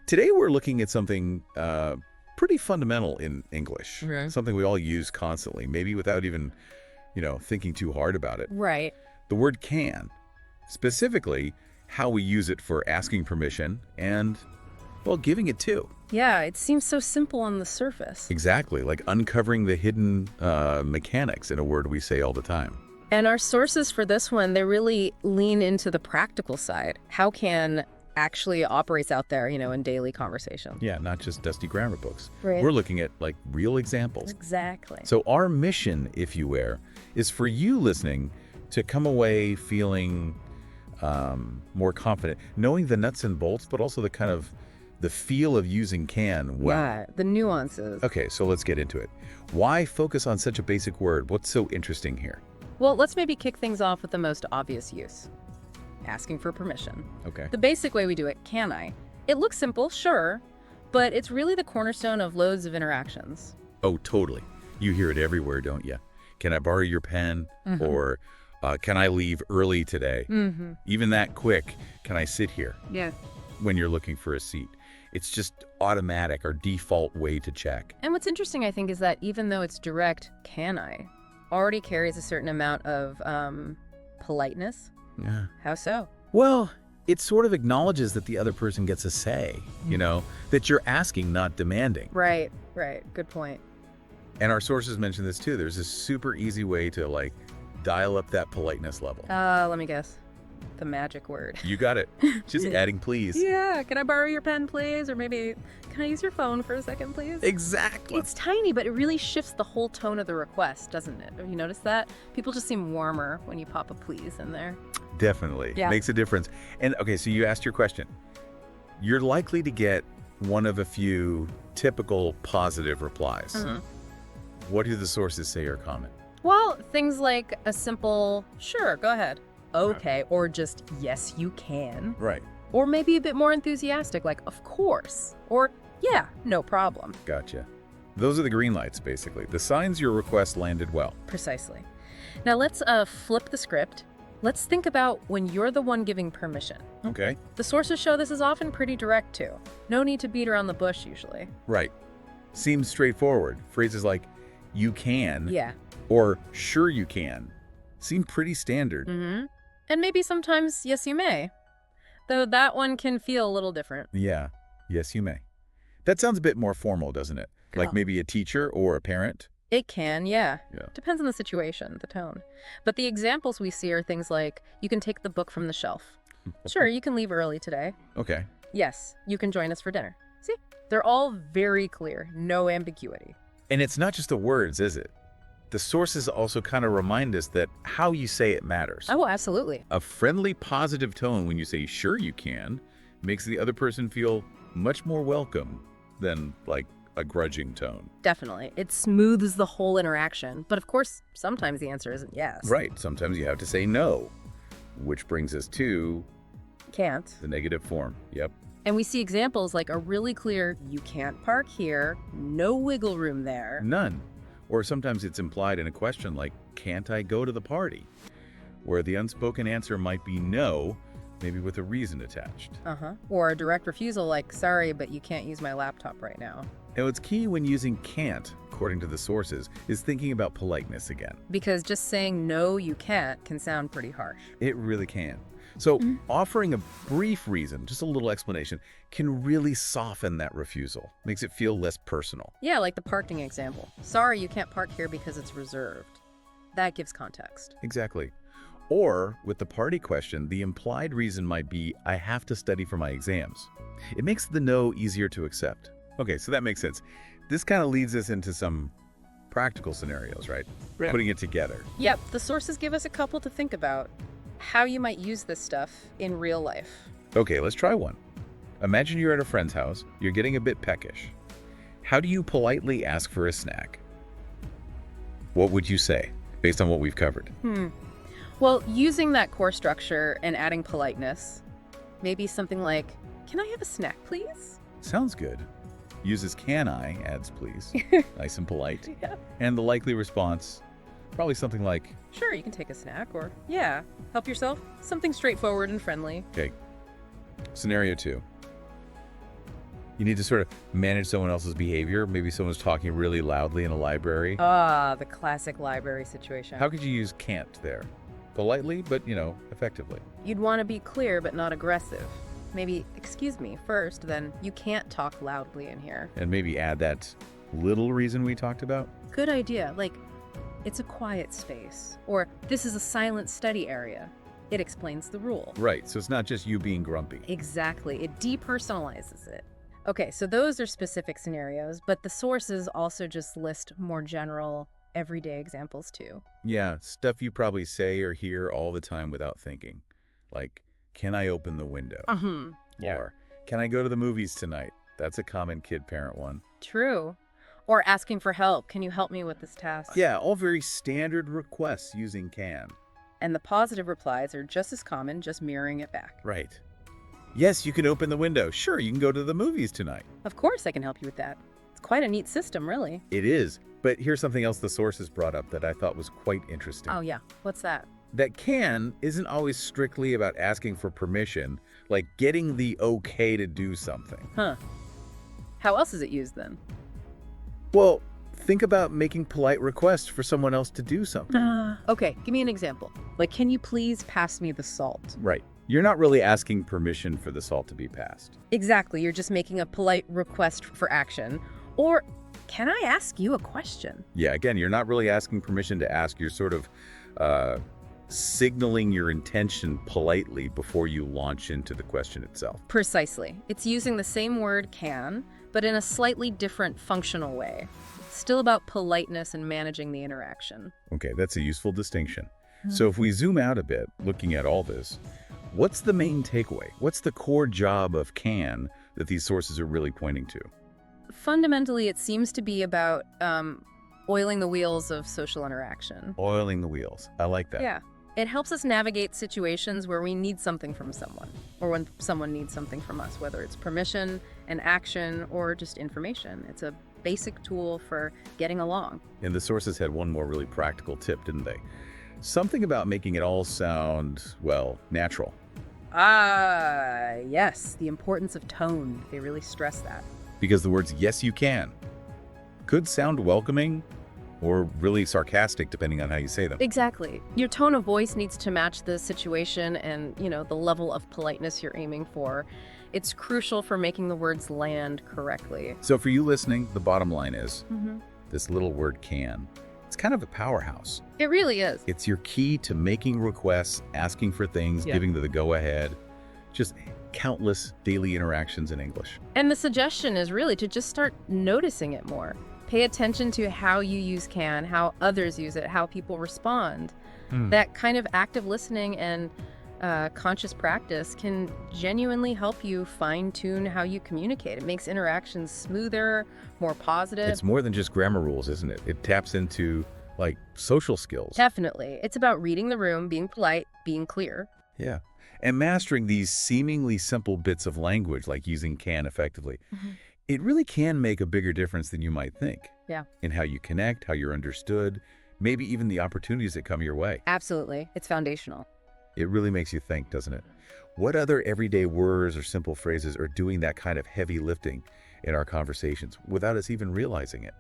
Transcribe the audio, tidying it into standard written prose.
Today we're looking at something pretty fundamental in English, Okay. something we all use constantly, maybe without even, thinking too hard about it. Right. The word can, specifically how we use it for asking permission and, well, giving it too. Yeah, it seems so simple on the surface. Exactly, like uncovering the hidden mechanics in a word we say all the time. And our sources for this one, they really lean into the practical side. How can actually operates out there, in daily conversation. Yeah, not just dusty grammar books. Right. We're looking at, real examples. Exactly. So our mission, if you will, is for you listening to come away feeling more confident, knowing the nuts and bolts, but also the feel of using can well. Yeah, the nuances. Okay, so let's get into it. Why focus on such a basic word? What's so interesting here? Well, let's maybe kick things off with the most obvious use. Asking for permission. Okay. The basic way we do it, can I? It looks simple, sure, but it's really the cornerstone of loads of interactions. Oh, totally. You hear it everywhere, don't you? Can I borrow your pen? Mm-hmm. Or can I leave early today? Mm-hmm. Even that quick, can I sit here? Yeah. When you're looking for a seat. It's just automatic or default way to check. And what's interesting, I think, is that even though it's direct, can I, already carries a certain amount of politeness. Yeah. How so? Well, it sort of acknowledges that the other person gets a say, that you're asking, not demanding. Right. Good point. And our sources mention this too. There's a super easy way to dial up that politeness level. Let me guess. The magic word. You got it. Just adding please. Yeah, can I borrow your pen, please? Or maybe, can I use your phone for a second, please? Exactly. It's tiny, but it really shifts the whole tone of the request, doesn't it? Have you noticed that? People just seem warmer when you pop a please in there. Definitely. Yeah. Makes a difference. And okay, so you asked your question. You're likely to get one of a few typical positive replies. Mhm. What do the sources say are common? Well, things like a simple, sure, go ahead. Okay, or just, yes, you can. Right. Or maybe a bit more enthusiastic, like, of course. Or, yeah, no problem. Gotcha. Those are the green lights, basically. The signs your request landed well. Precisely. Now let's flip the script. Let's think about when you're the one giving permission. Okay. The sources show this is often pretty direct too. No need to beat around the bush usually. Right. Seems straightforward. Phrases like, you can, Yeah. or sure you can, seem pretty standard. Mm-hmm. And maybe sometimes, yes, you may. Though that one can feel a little different. Yeah. Yes, you may. That sounds a bit more formal, doesn't it? Like Oh. maybe a teacher or a parent. It can, yeah. Yeah. Depends on the situation, the tone. But the examples we see are things like, you can take the book from the shelf. Sure, you can leave early today. Okay. Yes, you can join us for dinner. See? They're all very clear, no ambiguity. And it's not just the words, is it? The sources also kind of remind us that how you say it matters. Oh, absolutely. A friendly, positive tone when you say, sure you can, makes the other person feel much more welcome than, a grudging tone. Definitely. It smooths the whole interaction. But of course, sometimes the answer isn't yes. Right. Sometimes you have to say no, which brings us to Can't. the negative form. Yep. And we see examples like a really clear, you can't park here, no wiggle room there. None. Or sometimes it's implied in a question like, can't I go to the party? Where the unspoken answer might be no, maybe with a reason attached. Or a direct refusal like, sorry, but you can't use my laptop right now. Now, what's key when using can't, according to the sources, is thinking about politeness again. Because just saying no, you can't can sound pretty harsh. It really can. So offering a brief reason, just a little explanation, can really soften that refusal. Makes it feel less personal. Yeah, like the parking example. Sorry, you can't park here because it's reserved. That gives context. Exactly. Or, with the party question, the implied reason might be, I have to study for my exams. It makes the no easier to accept. Okay, so that makes sense. This kind of leads us into some practical scenarios, right? Yeah. Putting it together. Yep, the sources give us a couple to think about. How you might use this stuff in real life. Okay, let's try one. Imagine you're at a friend's house. You're getting a bit peckish. How do you politely ask for a snack? What would you say, based on what we've covered? Well, using that core structure and adding politeness, maybe something like, can I have a snack, please? Sounds good. Uses can I, adds please. Nice and polite. Yeah. And the likely response, probably something like, Sure, you can take a snack, or yeah, help yourself. Something straightforward and friendly. okay. Scenario 2. You need to sort of manage someone else's behavior. Maybe someone's talking really loudly in a library. Ah, the classic library situation. How could you use can't there? Politely, but, effectively. You'd want to be clear but not aggressive. Maybe, excuse me, first, then you can't talk loudly in here. And maybe add that little reason we talked about. Good idea. Like, it's a quiet space. Or, this is a silent study area. It explains the rule. Right, so it's not just you being grumpy. Exactly. It depersonalizes it. Okay, so those are specific scenarios, but the sources also just list more general, everyday examples too. Yeah, stuff you probably say or hear all the time without thinking. Like, can I open the window? Yeah. Or, can I go to the movies tonight? That's a common kid-parent one. True. Or asking for help. Can you help me with this task? Yeah, all very standard requests using can. And the positive replies are just as common, just mirroring it back. Right. Yes, you can open the window. Sure, you can go to the movies tonight. Of course I can help you with that. It's quite a neat system, really. It is. But here's something else the sources brought up that I thought was quite interesting. Oh, yeah. What's that? That can isn't always strictly about asking for permission, like getting the okay to do something. Huh. How else is it used then? Well, think about making polite requests for someone else to do something. Okay, give me an example. Like, can you please pass me the salt? Right. You're not really asking permission for the salt to be passed. Exactly. You're just making a polite request for action. Or, can I ask you a question? Yeah, again, you're not really asking permission to ask. You're sort of signaling your intention politely before you launch into the question itself. Precisely. It's using the same word can, but in a slightly different functional way. Still about politeness and managing the interaction. Okay, that's a useful distinction. So if we zoom out a bit, looking at all this, what's the main takeaway? What's the core job of can that these sources are really pointing to? Fundamentally, it seems to be about oiling the wheels of social interaction. Oiling the wheels. I like that. Yeah. It helps us navigate situations where we need something from someone, or when someone needs something from us, whether it's permission, an action, or just information. It's a basic tool for getting along. And the sources had one more really practical tip, didn't they? Something about making it all sound, well, natural. Ah, yes, the importance of tone. They really stress that. Because the words yes you can could sound welcoming or really sarcastic depending on how you say them. Exactly. Your tone of voice needs to match the situation and, the level of politeness you're aiming for. It's crucial for making the words land correctly. So for you listening, the bottom line is this little word can. It's kind of a powerhouse. It really is. It's your key to making requests, asking for things, giving the go-ahead. Just countless daily interactions in English. And the suggestion is really to just start noticing it more. Pay attention to how you use can, how others use it, how people respond. That kind of active listening and conscious practice can genuinely help you fine-tune how you communicate. It makes interactions smoother, more positive. It's more than just grammar rules, isn't it? It taps into, social skills. Definitely. It's about reading the room, being polite, being clear. Yeah. And mastering these seemingly simple bits of language, like using can effectively, it really can make a bigger difference than you might think. Yeah. In how you connect, how you're understood, maybe even the opportunities that come your way. Absolutely. It's foundational. It really makes you think, doesn't it? What other everyday words or simple phrases are doing that kind of heavy lifting in our conversations without us even realizing it?